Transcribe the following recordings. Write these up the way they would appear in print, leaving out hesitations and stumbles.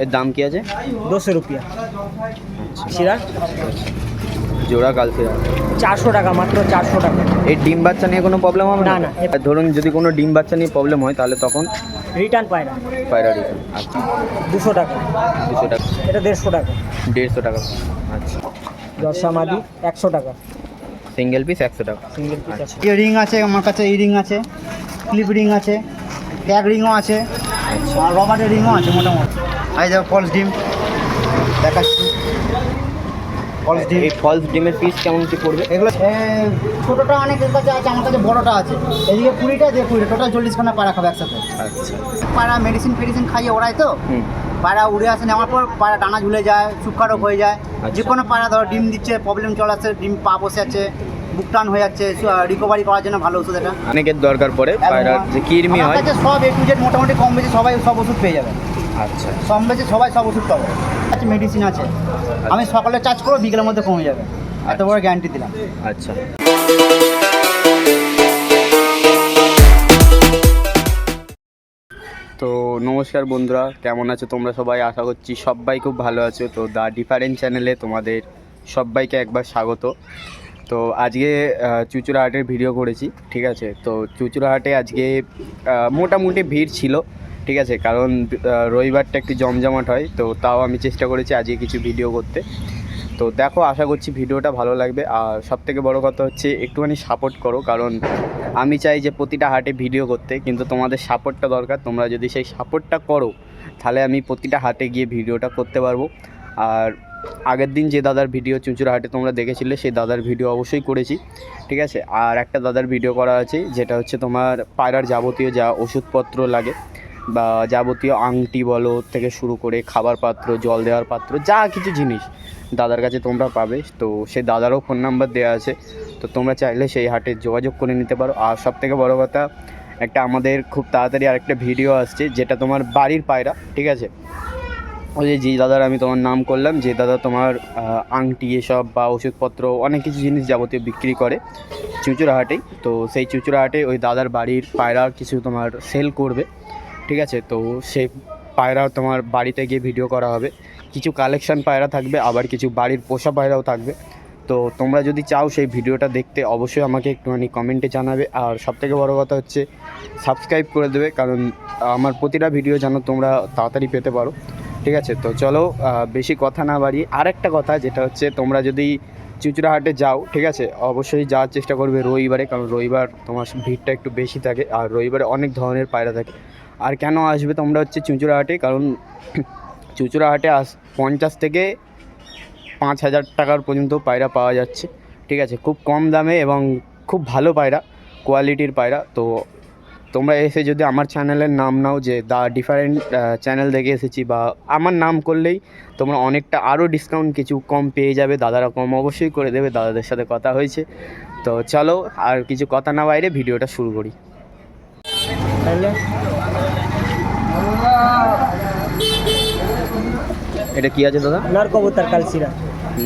এর দাম কি আছে? 200 रुपया। শিরা জোড়া কালচিরা 400 টাকা, মাত্র 400 টাকা। এই ডিম বাচ্চা নিয়ে কোনো প্রবলেম হবে না, না? না। ধরুন যদি কোনো ডিম বাচ্চা নিয়ে প্রবলেম হয় তাহলে তখন রিটার্ন পায়রা পায়রা রিটার্ন। আচ্ছা 200 টাকা, 200 টাকা, এটা 150 টাকা। 150 টাকা। আচ্ছা দশা মাদি 100 টাকা, সিঙ্গেল পিস 100 টাকা। সিঙ্গেল পিস আছে। রিং আছে আমার কাছে, এই রিং আছে, ক্লিপ রিং আছে, ট্যাগ রিংও আছে, আর রবারের রিংও আছে মোটামুটি। এই যে ফলস ডিম দেখাচ্ছি, ফলস ডিম। এই ফলস ডিমের পিস কেমন কি পড়বে? এগুলো ছোটোটা অনেকের কাছে আছে, আমার কাছে বড়োটা আছে। এদিকে 20টা, দিয়ে 20টা, টোটাল 40খানা পায়রা খাবে একসাথে। আচ্ছা পায়রা মেডিসিন ফেডিসিন খাইয়ে ওরাই তো, হুম পায়রা উড়ে আসে, নেওয়ার পর পায়রা ডানা ঝুলে যায়, সুক্ষা রোগ হয়ে যায়। আচ্ছা। যে কোনো পায়রা ধরো ডিম দিচ্ছে, প্রবলেম চলে আসছে, ডিম পা বসে আছে, বুক টান হয়ে যাচ্ছে, রিকভারি করার জন্য ভালো ওষুধ এটা। অনেকের দরকার পড়ে পায়রার যে কৃমি আমার হয়। কাছে সব A to Z মোটামুটি কম বেশি সবাই সব ওষুধ পেয়ে যাবে। আচ্ছা কম বেশি সবাই সব ওষুধ পাবে। আচ্ছা মেডিসিন আছে, আমি সকালে চার্জ করবো, বিকেলের মধ্যে কমে যাবে, এত বড় গ্যারান্টি দিলাম। আচ্ছা তো নমস্কার বন্ধুরা, কেমন আছো তোমরা সবাই? আশা করছি সবাই খুব ভালো আছো। তো দ্য ডিফারেন্ট চ্যানেলে তোমাদের সবাইকে একবার স্বাগত। তো আজকে চুঁচুড়া হাটের ভিডিও করেছি, ঠিক আছে। তো চুঁচুড়া হাটে আজকে মোটামুটি ভিড় ছিল, ঠিক আছে, কারণ রবিবারটা একটু জমজমাট হয়। তো তাও আমি চেষ্টা করেছি আজকে কিছু ভিডিও করতে। তো দেখো, আশা করছি ভিডিওটা ভালো লাগবে। আর সবথেকে বড় কথা হচ্ছে একটুখানি সাপোর্ট করো, কারণ আমি চাই যে প্রতিটা হাটে ভিডিও করতে, কিন্তু তোমাদের সাপোর্টটা দরকার। তোমরা যদি সেই সাপোর্টটা করো তাহলে আমি প্রতিটা হাটে গিয়ে ভিডিওটা করতে পারবো। আর আগের দিন যে দাদার ভিডিও চুঁচুড়া হাটে তোমরা দেখেছিলে, সেই দাদার ভিডিও অবশ্যই করেছি, ঠিক আছে। আর একটা দাদার ভিডিও করা আছে, যেটা হচ্ছে তোমার পায়রার যাবতীয় যা ওষুধপত্র লাগে বা যাবতীয় আংটি বলো থেকে শুরু করে খাবার পাত্র, জল দেওয়ার পাত্র, যা কিছু জিনিস দাদার কাছে তোমরা পাবে। তো সেই দাদারও ফোন নাম্বার দেওয়া আছে, তো তোমরা চাইলে সেই হাটে যোগাযোগ করে নিতে পারো। আর সবথেকে বড় কথা, একটা আমাদের খুব তাড়াতাড়ি আরেকটা ভিডিও আসছে, যেটা তোমার বাড়ির পায়রা, ঠিক আছে। ওই যে দাদার আমি তোমার নাম করলাম, যে দাদা তোমার আংটি এসব বা ওষুধপত্র অনেক কিছু জিনিস যাবতীয় বিক্রি করে চুঁচুড়া হাটেই। তো সেই চুঁচুড়া হাটে ওই দাদার বাড়ির পায়রা কিছু তোমার সেল করবে, ঠিক আছে। তো সেই পায়রা তোমার বাড়িতে গিয়ে ভিডিও করা হবে। কিছু কালেকশান পায়রা থাকবে, আবার কিছু বাড়ির পোষা পায়রাও থাকবে। তো তোমরা যদি চাও সেই ভিডিওটা দেখতে, অবশ্যই আমাকে একটুখানি কমেন্টে জানাবে। আর সবথেকে বড় কথা হচ্ছে সাবস্ক্রাইব করে দেবে, কারণ আমার প্রতিটা ভিডিও যেন তোমরা তাড়াতাড়ি পেতে পারো, ঠিক আছে। তো চলো, বেশি কথা না বাড়িয়ে আরেকটা কথা, যেটা হচ্ছে তোমরা যদি চুঁচুড়া হাটে যাও, ঠিক আছে, অবশ্যই যাওয়ার চেষ্টা করবে রবিবারে, কারণ রবিবার তোমার ভিড়টা একটু বেশি থাকে। আর রবিবারে অনেক ধরনের পায়রা থাকে। আর কেন আসবে তোমরা হচ্ছে চুঁচুড়া হাটে, কারণ চুঁচুড়া হাটে 50 থেকে 5,000 টাকার পর্যন্ত পায়রা পাওয়া যাচ্ছে, ঠিক আছে, খুব কম দামে এবং খুব ভালো পায়রা, কোয়ালিটির পায়রা। তো তোমরা এসে যদি আমার চ্যানেলের নাম নাও, যে দ্য ডিফারেন্ট চ্যানেল দেখে এসেছি, বা আমার নাম করলেই তোমরা অনেকটা আরও ডিসকাউন্ট কিছু কম পেয়ে যাবে। দাদারা কম অবশ্যই করে দেবে, দাদাদের সাথে কথা হয়েছে। তো চলো, আর কিছু কথা না বাইরে ভিডিওটা শুরু করি। এটা কি আছে দাদা? নর কবুতর কালচিরা,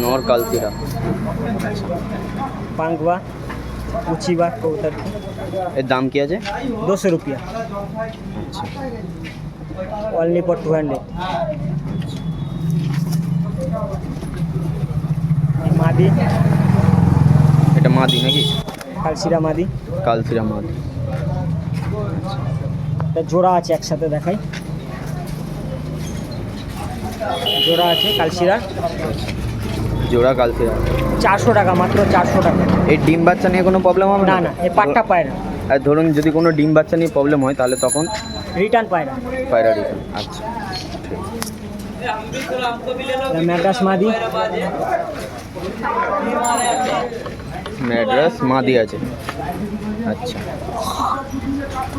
নর কালচিরা, পাঙ্কবা উচিবা কবুতর। এর দাম কি আছে? 200 रुपया, আচ্ছা অনলি ফর 200। মাদি, এটা মাদি নাকি? কালচিরা মাদি, কালচিরা মাদি। এটা জোড়া আছে, একসাথে দেখাই। জোড়া আছে কালচিরা, জোড়া কালচিরা 400 টাকা, মাত্র 400 টাকা। এই ডিম বাচ্চা নিয়ে কোনো প্রবলেম হবে না, না, এই পাট্টা পায়রা আর ধরুন যদি কোনো ডিম বাচ্চা নিয়ে প্রবলেম হয় তাহলে তখন রিটার্ন পায়রা। পায়রা রিটার্ন। আচ্ছা ঠিক। ম্যাড্রাস মাদি, ম্যাড্রাস মাদি আছে। আচ্ছা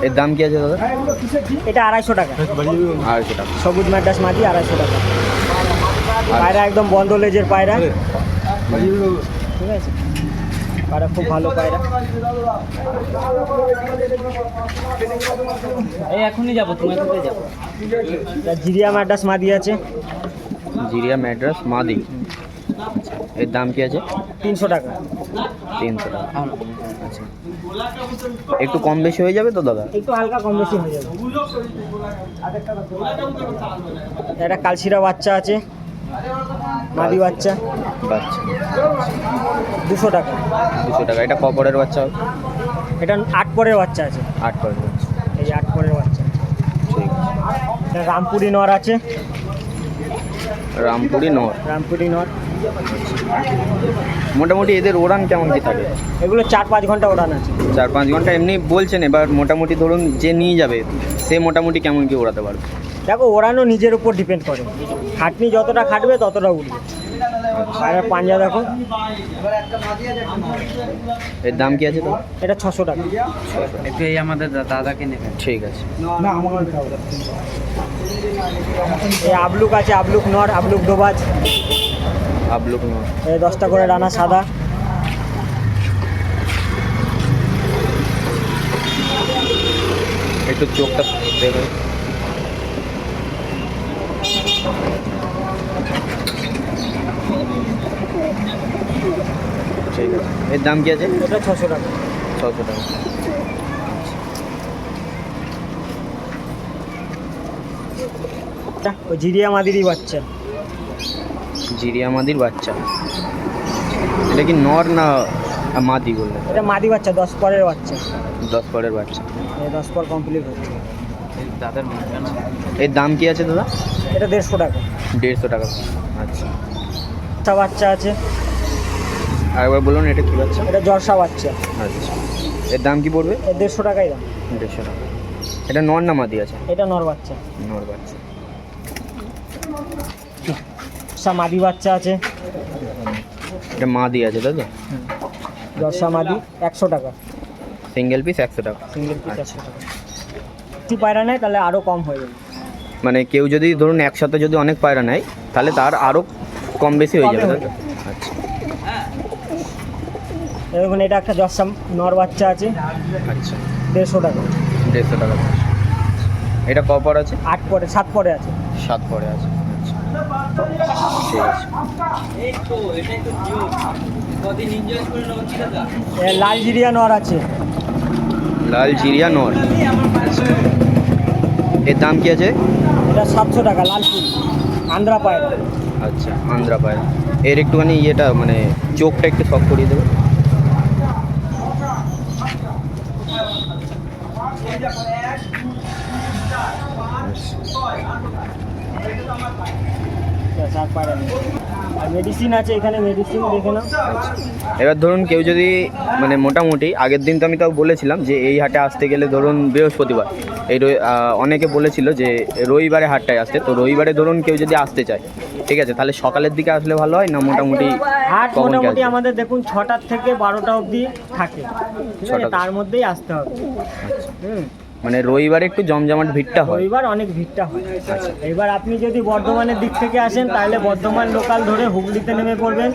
এর দাম কি আছে দাদা? এটা 250 টাকা। 250 টাকা। সবুজ ম্যাড্রাস মাদি 250 টাকা। পায়রা একদম বন্ধ লেজের পায়রা, ঠিক আছে, পায়রা খুব ভালো পায়রা। এই এখনই যাবো, তুমি কোথায় যাবো? জিরিয়া ম্যাড্রাস মাদি আছে, জিরিয়া ম্যাড্রাস মাদি। এর দাম কি আছে? 300 টাকা। 300 টাকা। আচ্ছা একটু কম বেশি হয়ে যাবে তো দাদা? একটু হালকা কম বেশি হয়ে যাবে। একটা কালশিরা বাচ্চা আছে, মাদি বাচ্চা, বাচ্চা 200 টাকা। 200 টাকা। এটা কপরের বাচ্চা হবে? এটা 8 পরের বাচ্চা আছে, 8 পরের বাচ্চা। এই 8 পরের বাচ্চা। ঠিক আছে। এটা রামপুরি নর আছে, রামপুরি নর। রামপুরি নর। মোটামুটি এদের ওড়ান কেমন কি থাকে? এগুলো 4-5 ঘন্টা ওড়ান আছে। 4-5 ঘন্টা এমনি বলছেন, এবার মোটামুটি ধরুন যে নিয়ে যাবে সে মোটামুটি কেমন কি ওড়াতে পারবে? দেখো, ওড়ানো নিজের উপর ডিপেন্ড করে, খাটনি যতটা খাটবে ততটা উঠবে। আর পাঞ্জা দেখো, এর দাম কি আছে তো? এটা 600 টাকা। একটু এই আমাদের দাদাকে নেবে। ঠিক আছে। এই আবলুক আছে, আবলুক নর, আবলুক দোবাজ। আবলুক নর। এই 10টা করে ডানা, সাদা। একটু চোখটা দেখো। ঠিক আছে। এর দাম কি আছে? এটা 600 টাকা। 600 টাকা। ওই জিরিয়া মাদিরই বাচ্চা। জিরিয়া মাদির বাচ্চা। এটা কি নর না মাদি বললেন? এটা মাদি বাচ্চা, 10 পরের বাচ্চা। 10 পরের বাচ্চা। এই 10 পর কমপ্লিট হচ্ছে। দাদার মুখটা না। এর দাম কি আছে দাদা? এটা 150 টাকা। 150 টাকা। আচ্ছা। একটা বাচ্চা আছে, আরেকবার বলুন এটা কি বাচ্চা? এটা জর্সা বাচ্চা। আচ্ছা। এর দাম কি পড়বে? এর 150 টাকাই দাম। 150 টাকা। এটা নর না মাদি আছে? এটা নর বাচ্চা। নর বাচ্চা। মাদি বাচ্চা আছে, এটা মাদি আছে তাই তো? জর্সা মাদি 100 টাকা। সিঙ্গেল পিস 100 টাকা। সিঙ্গেল পিস 100 টাকা। যদি পায়রা নেয় তাহলে আরও কম হয়ে যাবে। মানে কেউ যদি ধরুন একসাথে যদি অনেক পায়রা নেয় তাহলে তার আরও কম বেশি হয়ে যাবে তাই তো? আচ্ছা। দেখুন, এটা একটা জর্সা নর বাচ্চা আছে, আচ্ছা। 150 টাকা। 150 টাকা। এটা কপর আছে? 8 পরে, 7 পরে আছে। 7 পরে আছে। আচ্ছা। ঠিক আছে। এ লাল জিরিয়া নর আছে, লাল জিরিয়া নর। এর দাম কি আছে? এটা 700 টাকা। লালপুর আন্ধ্রা পায়রা। আচ্ছা, আন্ধ্রা পায়রা। এর একটুখানি ইয়েটা মানে চোখটা একটু শক করিয়ে দেবে। আর পায়রা নেই। আর মেডিসিন আছে এখানে, মেডিসিন দেখে নাও। এবার ধরুন কেউ যদি মানে মোটামুটি আগের দিন তো আমি তাও বলেছিলাম যে এই হাটে আসতে গেলে ধরুন বৃহস্পতিবার, এই অনেকে বলেছিল যে রবিবারে হাটটায় আসতে, তো রবিবারে ধরুন কেউ যদি আসতে চায়, ঠিক আছে, তাহলে সকালের দিকে আসলে ভালো হয় না মোটামুটি? হাট কখন কি মোটামুটি আসবে? আমাদের দেখুন 6টা থেকে 12টা অবধি থাকে, ঠিক আছে, 6টা। তার মধ্যেই আসতে হবে। মানে রবিবারে একটু জমজমাট ভিড়টা হয়। রবিবার অনেক ভিড়টা হয়। এবার আপনি যদি বর্ধমানের দিক থেকে আসেন তাহলে বর্ধমান লোকাল ধরে হুগলিতে নেমে পড়বেন,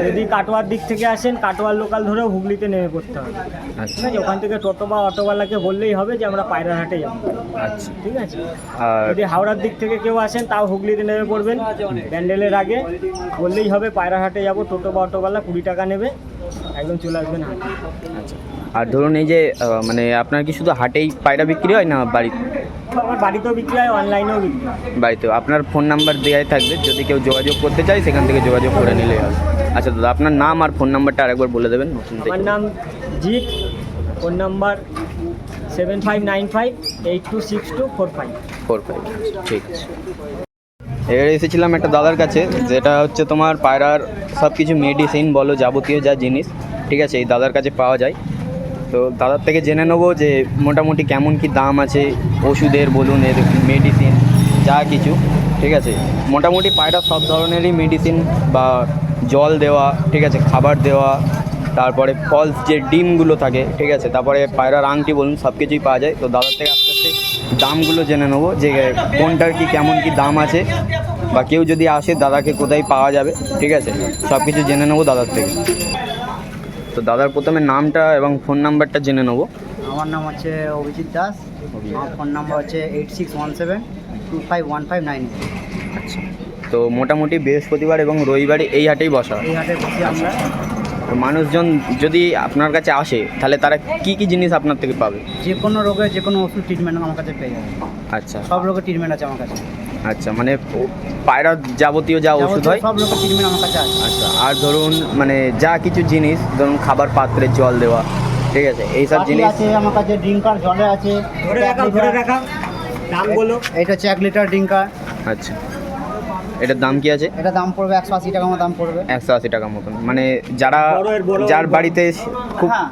যদি কাটোয়ার দিক থেকে আসেন কাটোয়ার লোকাল ধরে হুগলিতে নেমে পড়তে হবে। আচ্ছা। ঠিক আছে, ওখান থেকে টোটো বা অটোওয়ালাকে বললেই হবে যে আমরা পায়রার হাটে যাবো। আচ্ছা। ঠিক আছে। আর যদি হাওড়ার দিক থেকে কেউ আসেন তাও হুগলিতে নেমে পড়বেন, প্যান্ডেলের আগে বললেই হবে পায়রা হাটে যাবো, টোটো বা অটোওয়ালা 20 টাকা নেবে, একদম চলে আসবেন হাটে। আচ্ছা। আর ধরুন এই যে মানে আপনার কি শুধু হাটেই পায়রা বিক্রি হয় না বাড়িতে? আমার বাড়িতেও বিক্রি হয়, অনলাইনেও বিক্রি হয়। বাড়িতেও? আপনার ফোন নাম্বার দেওয়াই থাকবে, যদি কেউ যোগাযোগ করতে চায় সেখান থেকে যোগাযোগ করে নিলেই হবে। আচ্ছা দাদা, আপনার নাম আর ফোন নাম্বারটা আরেকবার বলে দেবেন নতুন থেকে। আমার নাম জিৎ, ফোন নাম্বার 7595826245। 45। ঠিক আছে। এবার এসেছিলাম একটা দাদার কাছে, যেটা হচ্ছে তোমার পায়রার সব কিছু মেডিসিন বলো যাবতীয় যা জিনিস, ঠিক আছে, এই দাদার কাছে পাওয়া যায়। তো দাদার থেকে জেনে নেবো যে মোটামুটি কেমন কি দাম আছে ওষুধের বলুন, এর মেডিসিন যা কিছু, ঠিক আছে। মোটামুটি পায়রা সব ধরনেরই মেডিসিন বা জল দেওয়া, ঠিক আছে, খাবার দেওয়া, তারপরে ফলস যে ডিমগুলো থাকে, ঠিক আছে, তারপরে পায়রার আংটি বলুন, সব কিছুই পাওয়া যায়। তো দাদার থেকে আস্তে আস্তে দামগুলো জেনে নেবো যে কোনটার কি কেমন কি দাম আছে, বা কেউ যদি আসে দাদাকে কোথায় পাওয়া যাবে, ঠিক আছে, সব কিছু জেনে নেবো দাদার থেকে। তো দাদার প্রথমে নামটা এবং ফোন নাম্বারটা জেনে নেবো। আমার নাম হচ্ছে অভিজিৎ দাস, আমার ফোন নাম্বার হচ্ছে 8617251598। আচ্ছা। তো মোটামুটি বৃহস্পতিবার এবং রবিবারে এই হাটেই বসা হয়। এই হাটে বসি আমরা। মানুষজন যদি আপনার কাছে আসে তাহলে তারা কি কি জিনিস আপনার থেকে পাবে? যে কোনো রোগের যে কোনো ওষুধ ট্রিটমেন্ট আমার কাছে পেয়ে যাবে। আচ্ছা সব রোগের ট্রিটমেন্ট আছে আমার কাছে। আচ্ছা, মানে পায়রার যাবতীয় যা ওষুধ হয়। সব রোগের ট্রিটমেন্ট আমার কাছে আছে। আচ্ছা, আর ধরুন মানে যা কিছু জিনিস, ধরুন খাবার পাত্রে জল দেওয়া, ঠিক আছে, এইসব বাটি জিনিস আছে আমার কাছে, ড্রিঙ্কার জলে আছে। ধরে রাখা দাম বলো। এটা হচ্ছে 1 লিটার ড্রিঙ্কার। আচ্ছা, এটার দাম কি আছে? এটা দাম পড়বে 180 টাকা মতো দাম পড়বে। 180 টাকা মতন। মানে যারা বড় যার বাড়িতে খুব হ্যাঁ,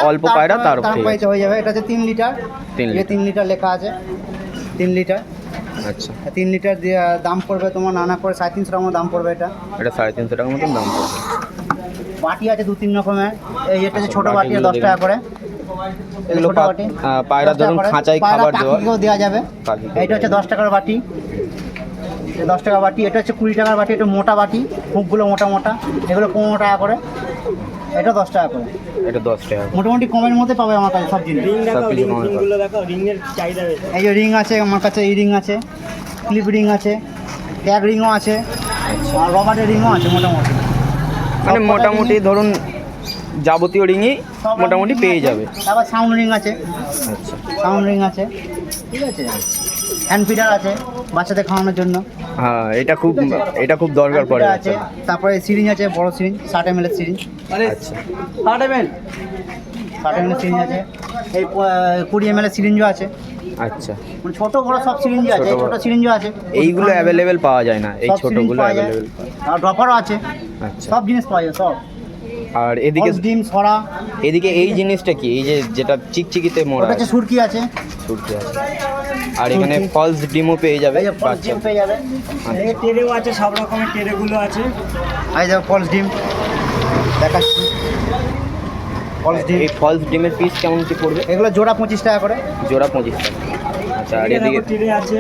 অল্প পায়রা তার ঠিক আছে। হয়ে যাবে। এটা হচ্ছে 3 লিটার। 3 এই লিটার। 3 লিটার লেখা আছে, 3 লিটার। আচ্ছা, 3 লিটার দিয়ে দাম পড়বে তোমার নানা করে 350 টাকা মতো দাম পড়বে। এটা এটা 350 টাকা মতন দাম পড়বে। বাটি আছে 2-3 রকমের। এই এটা হচ্ছে ছোট আচ্ছা, বাটি, বাটিগুলো 10 টাকা করে। এগুলো ছোট বাটি পায়রা 10 টাকা ধরুন করে। খাঁচায় পায়রা খাবার দেওয়া। পাখিকেও দেওয়া যাবে। পাখিকেও এটা হচ্ছে 10 টাকার বাটি। এটা 10 টাকা বাটি। এটা হচ্ছে 20 টাকার বাটি। এটা মোটা বাটি, মুখগুলো মোটা মোটা। এগুলো 15 টাকা করে। এটা 10 টাকা করে। এটা 10 টাকা। মোটামুটি কমের মধ্যে পাবে আমার কাছে সব জিনিস। রিং দেখাও, সব কিছু কমানো রিংগুলো দেখাও, রিংয়ের চাহিদা বেশি। এই যে রিং আছে আমার কাছে, এই রিং আছে, ক্লিপ রিং আছে, ট্যাগ রিংও আছে, আর রবারের রিংও আছে মোটামুটি। মানে সব কটা মোটামুটি রিংই- ধরুন যাবতীয় রিংই সব মোটামুটি রিং পেয়ে আছে। যাবে। তারপর সাউন্ড রিং আছে, আচ্ছা, সাউন্ড রিং আছে, ঠিক আছে। হ্যান্ড ফিডার আছে বাচ্চাদের খাওয়ানোর জন্য। হ্যাঁ, এটা খুব দরকার হ্যান্ড পড়ে ফিডার আছে। বাচ্চাদের। তারপরে সিরিঞ্জ আছে, বড় সিরিঞ্জ 60 ml সিরিঞ্জ। আচ্ছা, 60 ml সিরিঞ্জ আছে। এই 20 ml সিরিঞ্জও আছে। আচ্ছা, মানে ছোট বড় সব সিরিঞ্জ আছে। ছোট এই ছোট বড়। সিরিঞ্জও আছে। এইগুলো অ্যাভেলেবেল পাওয়া যায় না, এই সব syringe ছোটগুলো পাওয়া যায়। অ্যাভেলেবেল। আর ড্রপারও আছে। আচ্ছা, সব জিনিস পাওয়া যায় সব। আর এদিকে False ডিম, ছড়া, এদিকে এই জিনিসটা কি? এই যে যেটা চিকচিকিতে মোড়া ওটা হচ্ছে আছে, সুরকি আছে। সুরকি আছে। আর এখানে সুরকি। ফলস ডিমও পেয়ে যাবে এই যে ফলস বাচ্চা। ডিম পেয়ে যাবে। এই টেরেও আছে, সব রকমের টেরেগুলো আছে। এই যে ফলস ডিম দেখাচ্ছি। ফলস ডিম এই ফলস ডিমের পিস কেমন কি পড়বে? এগুলো জোড়া 25 টাকা করে। জোড়া 25 টাকা। আচ্ছা, আর এদিকে এদিকে দেখো, টেরে আছে,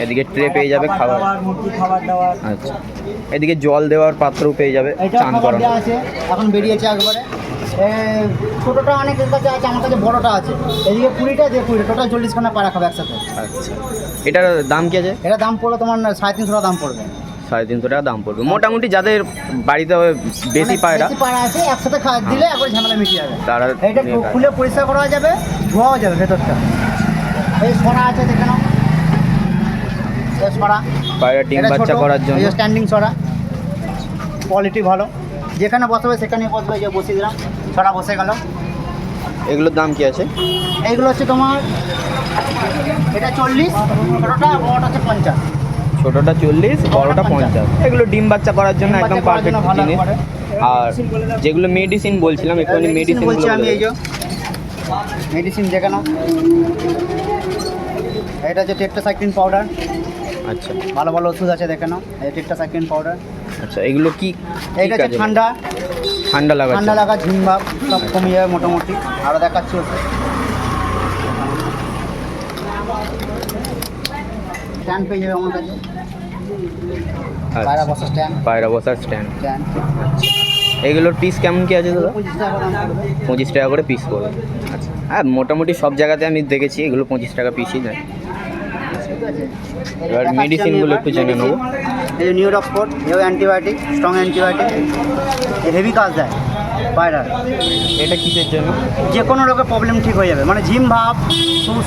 এদিকে ট্রে পেয়ে যাবে খাবার। দাবার, মুরগি খাবার দাবার। আচ্ছা, এদিকে জল দেওয়ার পাত্রও পেয়ে যাবে এটা চান খাবার করানো। দেওয়া আছে, এখন বেরিয়েছে একবারে। ছোটোটা অনেকের কাছে আছে, আমার কাছে বড়টা আছে। এদিকে 20টা, দিয়ে 20টা, টোটাল 40খানা পায়রা খাবে একসাথে। আচ্ছা, এটার দাম কি আছে? এটা দাম পড়বে তোমার 350 টাকা দাম পড়বে। 350 টাকা দাম পড়বে। মোটামুটি যাদের বাড়িতে বেশি অনেক পায়রা, বেশি পায়রা আছে, একসাথে দিলে একবার ঝামেলা মিটে যাবে। তারা এটা নিয়ে খায়। খুলে পরিষ্কার করা যাবে, ধোয়াও যাবে ভেতরটা। এই সরা আছে, দেখে নাও। এই সরা পায়রা ডিম এটা বাচ্চা ছোট, করার জন্য। এই স্ট্যান্ডিং সরা, কোয়ালিটি ভালো। যেখানে বসাবে সেখানে বসবে। এই যে বসিয়ে দিলাম, সরা বসে গেল। এগুলোর দাম কি আছে? এইগুলো হচ্ছে তোমার, এটা 40, ছোটোটা, বড়টা হচ্ছে 50। ছোটটা 40, বড়টা 50। এগুলো ডিম বাচ্চা করার জন্য ডিম একদম বাচ্চা করার পারফেক্ট জন্য ভালো জিনিস। করে। আর যেগুলো মেডিসিন বলছিলাম, একটু মেডিসিন বলছি আমি, এই যে মেডিসিন দেখে নাও। এটা হচ্ছে টেট্রাসাইক্লিন পাউডার, আচ্ছা, ভালো ভালো ওষুধ আছে, দেখে নাও। এই টেট্রাসাইক্লিন পাউডার। আচ্ছা, এগুলো কি এইটা হচ্ছে ঠান্ডা, ঠান্ডা লাগাচ্ছে? ঠান্ডা লাগা, ঝিমভাব সব কমে যাবে মোটামুটি। আরও দেখাচ্ছি ওষুধ। স্ট্যান্ড পেয়ে যাবে আমার কাছে, পায়রা বসার স্ট্যান্ড। পায়রা বসার স্ট্যান্ড। স্ট্যান্ড এগুলোর পিস কেমন কি আছে দাদা? 25 টাকা দাম পড়বে। 25 টাকা করে পিস পড়বে। আচ্ছা, হ্যাঁ, মোটামুটি সব জায়গাতে আমি দেখেছি এগুলো 25 টাকা পিসই নেয়। ঠিক আছে। এবার দেখাচ্ছি মেডিসিনগুলো আমি একটু জেনে নেবো। এই যে নিউরক্সপোর্ট, এও অ্যান্টিবায়োটিক, স্ট্রং অ্যান্টিবায়োটিক। হেভি কাজ দেয় পায়রার। এটা কিসের জন্য? যে কোনো রোগের প্রবলেম ঠিক হয়ে যাবে, মানে ঝিম ভাব,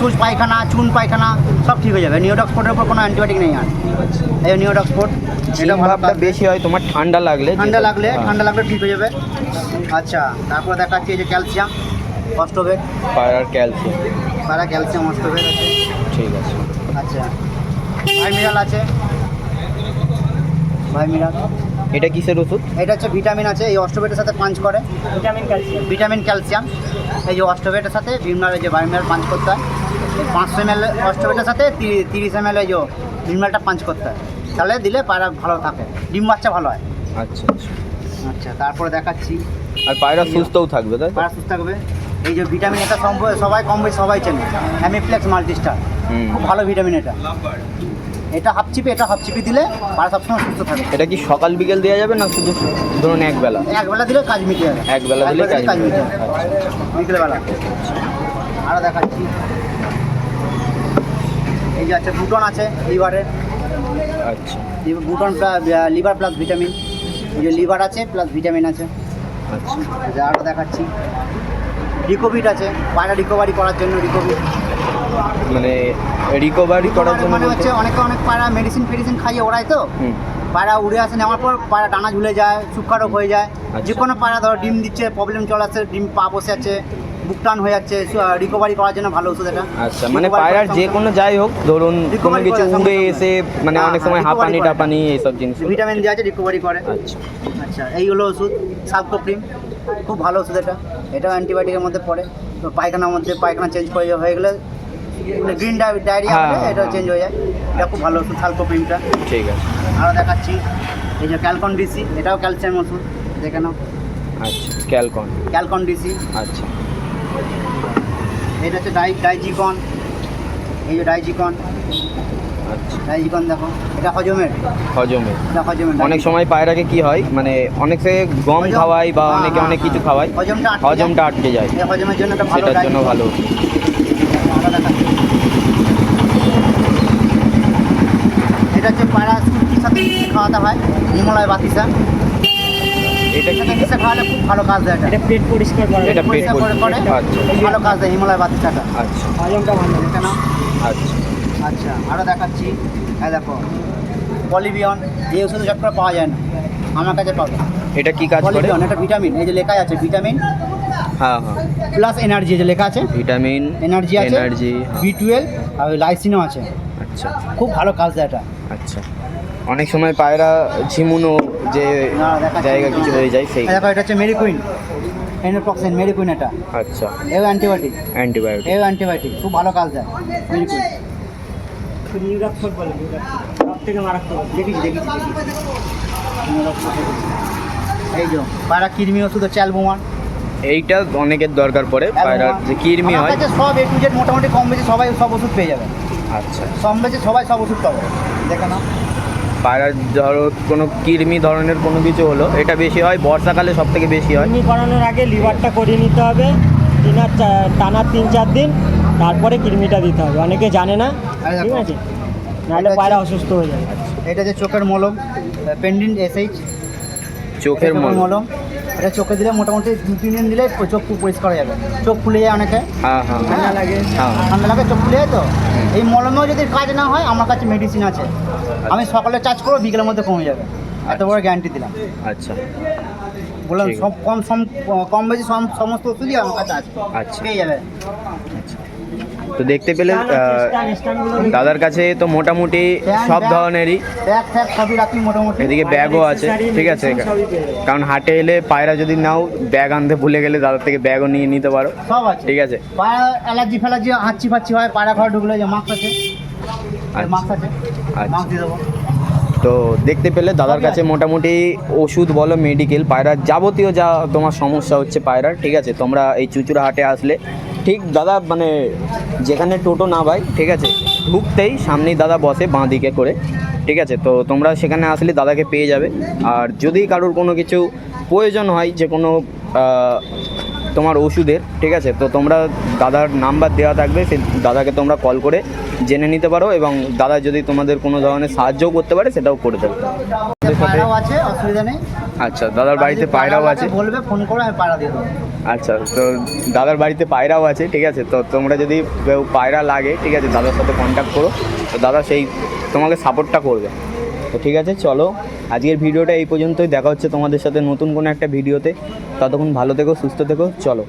সুজ পায়খানা, চুন পায়খানা সব ঠিক হয়ে যাবে। নিউরক্সপোর্টের উপর কোনো অ্যান্টিবায়োটিক নেই আর। এই নিউরক্সপোর্ট, এটা ভালো ভাবটা বেশি হয় তোমার ঠান্ডা লাগলে। ঠান্ডা লাগলে ঠিক হয়ে যাবে। আচ্ছা, তারপর দেখাচ্ছি এই যে ক্যালসিয়াম অস্টোবেট, পায়রার ক্যালসিয়াম। পায়রা ক্যালসিয়াম অস্টোবেট আছে। ঠিক আছে। আচ্ছা, ভাইমিরাল আছে, ভাইমিরাল। এটা কিসের ওষুধ? এটা হচ্ছে ভিটামিন আছে, এই অস্টোবেটের সাথে পাঞ্চ করে। Vitamin calcium. ভিটামিন ক্যালসিয়াম, এই যে অস্টোবেটের সাথে ভিমনালের যে ভাইমিরাল পাঞ্চ করতে হয়। এই 500 ml অস্টোবেটের সাথে 30 ml এই যে ভিমনালটা পাঞ্চ করতে হয়, তাহলে দিলে পায়রা ভালো থাকে, ডিম বাচ্চা ভালো হয়। আচ্ছা, আচ্ছা। আচ্ছা, তারপরে দেখাচ্ছি আর পায়রা সুস্থও থাকবে, তাই তো? পায়রা সুস্থ থাকবে। এই যে ভিটামিন, এটা সবাই কম বেশি সবাই চেনে, হ্যামিফ্লেক্স মাল্টিস্টার, হুম। খুব ভালো ভিটামিন এটা। এটা হাফ চিপি, এটা হাফ চিপি দিলে পায়রা সবসময় সুস্থ থাকে। এটা কি সকাল বিকেল দেওয়া যাবে না শুধু ধরুন একবেলা? একবেলা দিলে কাজ মিটে যাবে, একবেলা দিলে কাজ মিটে মিটে যাবে। যাবে। বিকেলবেলা আরও দেখাচ্ছি, এই যে আছে বুটন আছে লিভারের, আচ্ছা, বুটন লিভার প্লাস ভিটামিন। এই যে লিভার আছে প্লাস ভিটামিন আছে। আচ্ছা আরও দেখাচ্ছি রিকোভিট আছে, পায়রা রিকভারি করার জন্য রিকোভিট। মানে রিকভারি করার জন্য মানে বলতে? হচ্ছে অনেক পায়রা মেডিসিন খাইয়ে ওড়ায় তো, হুম, পায়রা উড়ে আসে, নেওয়ার পর পায়রা ডানা ঝুলে যায়, সুখারোগ হয়ে যায়। আচ্ছা। যে কোনো পায়রা ধরো ডিম দিচ্ছে, প্রবলেম চলে আসছে, ডিম পা বসে আছে, বুক টান হয়ে যাচ্ছে, রিকভারি করার জন্য ভালো ওষুধ এটা। আচ্ছা মানে Recovery পায়রার করার যে কোনো যাই হোক, ধরুন কোনো Recovery কিছু করে, উড়ে সঙ্গে এসে মানে হ্যাঁ, অনেক সময় recovery হাঁপানি করে। টাপানি এইসব জিনিস। ভিটামিন দেওয়া আছে, রিকভারি করে। আচ্ছা আচ্ছা, এই হলো ওষুধ সালকোপ্রিম, খুব ভালো ওষুধ এটা। এটাও অ্যান্টিবায়োটিকের মধ্যে পড়ে। তো পায়খানার মধ্যে পায়খানা চেঞ্জ হয়ে গেলে গ্রিন ডায়রিয়া হ্যাঁ, হলে এটা হ্যাঁ। চেঞ্জ হয়ে যায়। এটা খুব ভালো ওষুধ সালকোপ্রিমটা। ঠিক আছে। আরও দেখাচ্ছি এই যে ক্যালকন ডিসি, এটাও ক্যালসিয়াম ওষুধ, দেখে নাও। আচ্ছা ক্যালকন। ক্যালকন ডিসি। আচ্ছা এটা হচ্ছে ডাইজিকন, এই যে ডাইজিকন, আচ্ছা ডাইজিকন দেখো, এটা হজমের, হজমের। এটা হজমের। অনেক সময় পায়রাকে কি হয় মানে অনেক সে গম হজম। খাওয়াই বা হ্যাঁ, অনেকে হ্যাঁ, অনেক কিছু হ্যাঁ। খাওয়াই, হজমটা আটকে যায়, এই হজমের জন্য এটা ভালো। সেটার জন্য ডাইজিকন। ভালো। আমরা দেখাচ্ছি। এটা হচ্ছে পায়রা স্কুটির সাথে মিশিয়ে খাওয়াতে হয়, হিমালয় বাতিসা। এটা কি? এটা মিশে খাওয়ালে খুব ভালো কাজ দেয় এটা। এটা পেট পরিষ্কার করে, এটা পেট পরিষ্কার করে করে আচ্ছা খুব ভালো কাজ দেয় হিমালয় বাতিসাটা। আচ্ছা হজমটা ভালো হয়। দেখে নাও। আচ্ছা আচ্ছা, আরও দেখাচ্ছি। হ্যাঁ দেখো, পলিবিয়ন, এই ওষুধ চট করে পাওয়া যায় না, আমার কাছে পাবে। এটা কি কাজ করে? পলিবিয়ন এটা ভিটামিন, এই যে লেখা আছে ভিটামিন হ্যাঁ হ্যাঁ, প্লাস এনার্জি, যে লেখা আছে ভিটামিন এনার্জি আছে, এনার্জি। B12 আর লাইসিনও আছে। আচ্ছা খুব ভালো কাজ দেয় এটা। আচ্ছা অনেক সময় পায়রা ঝিমুনো যে না, দেখাচ্ছি। জায়গা কিছু হয়ে যায় সেই। এই দেখো, এটা হচ্ছে মেরিকুইন, এনোপ্রক্সেন মেরিকুইন, এটা আচ্ছা এও অ্যান্টিবায়োটিক, অ্যান্টিবায়োটিক। এও অ্যান্টিবায়োটিক, খুব ভালো কাজ দেয় মেরিকুইন। নিউরাক্সোড বলে, নিউরাক্সোড সব থেকে মারাত্মক। দেখেছি। এই যে পায়রা কৃমি ওষুধ হচ্ছে অ্যালবুমান। এইটা অনেকের দরকার পড়ে পায়রার যে কৃমি আমার হয়। কাছে সব A to Z মোটামুটি কম বেশি সবাই সব ওষুধ পেয়ে যাবে, আচ্ছা কম বেশি সবাই সব ওষুধ পাবে। দেখে নাও। পায়রার ধরো কোনো কৃমি ধরনের কোনো কিছু হলো, এটা বেশি হয় বর্ষাকালে, সব থেকে বেশি হয়। কৃমি করানোর আগে লিভারটা করিয়ে নিতে হবে, টানা 3-4 দিন, তারপরে কৃমিটা দিতে হবে। অনেকে জানে না, আরে ঠিক দেখো। আছে, নাহলে এটা পায়রা হচ্ছে- অসুস্থ হয়ে যাবে। এটা যে চোখের মলম, পেন্ডিন SH চোখের মল। মলম, এটা চোখে দিলে মোটামুটি 2-3 দিন দিলে চোখ খুব পরিষ্কার হয়ে যাবে। চোখ ফুলে যায় অনেকে, হ্যাঁ হ্যাঁ ঠান্ডা লাগে। হ্যাঁ ঠান্ডা লাগে, চোখ ফুলে যায়। তো এই মলমেও যদি কাজ না হয়, আমার কাছে মেডিসিন আছে, আমি সকালে চার্জ করবো, বিকেলের মধ্যে কমে যাবে, এত বড় গ্যারান্টি দিলাম। আচ্ছা বললাম ঠিক সব কম বেশি সমস্ত ওষুধই আমার কাছে আছে, আচ্ছা। পেয়ে যাবে। তো দেখতে পেলে স্ট্যান্ডগুলো দাদার কাছে তো মোটামুটি সব ধরনেরই, ব্যাগ সবই রাখি মোটামুটি। এদিকে ব্যাগও আছে, ঠিক আছে। কারণ হাটে এলে পায়রা যদি নাও, ব্যাগ আনতে ভুলে গেলে দাদার থেকে ব্যাগও নিয়ে নিতে পারো, সব আছে, ঠিক আছে। পায়রা অ্যালার্জি ফ্যালার্জি হাঁচি ফাচ্ছি হয়, পায়রা ঘরে ঢুকলে যে মাস্ক আছে, আচ্ছা। মাস্ক আছে, আচ্ছা। মাস্ক দিয়ে দেবো। তো দেখতে পেলে দাদার কাছে মোটামুটি ওষুধ বলো, মেডিকেল, পায়রার যাবতীয় যা তোমার সমস্যা হচ্ছে পায়রার, ঠিক আছে। তোমরা এই চুচুড়া হাটে আসলে ঠিক দাদা মানে যেখানে টোটো না ভাই, ঠিক আছে, ঢুকতেই সামনেই দাদা বসে বাঁ দিকে করে, ঠিক আছে। তো তোমরা সেখানে আসলে দাদাকে পেয়ে যাবে। আর যদি কারোর কোনো কিছু প্রয়োজন হয়, যে কোনো তোমার ওষুধের, ঠিক আছে, তো তোমরা দাদার নাম্বার দেওয়া থাকবে, সেই দাদাকে তোমরা কল করে জেনে নিতে পারো, এবং দাদা যদি তোমাদের কোনো ধরনের সাহায্যও করতে পারে, সেটাও করে দেবে। পায়রাও আছে, অসুবিধা নেই। আচ্ছা, দাদার বাড়িতে যদি পায়রাও লাগে আছে। বলবে, ফোন করে আমি পায়রা দিয়ে দেবো। আচ্ছা, তো দাদার বাড়িতে পায়রাও আছে, ঠিক আছে। তো তোমরা যদি কেউ পায়রা লাগে, ঠিক আছে, দাদার সাথে কন্ট্যাক্ট করো, তো দাদা সেই তোমাকে সাপোর্টটা করবে। তো ঠিক আছে, চলো আজকের ভিডিওটা এই পর্যন্তই। দেখা হচ্ছে তোমাদের সাথে নতুন কোনো একটা ভিডিওতে। ততক্ষণ ভালো থেকো, সুস্থ থেকো, চলো।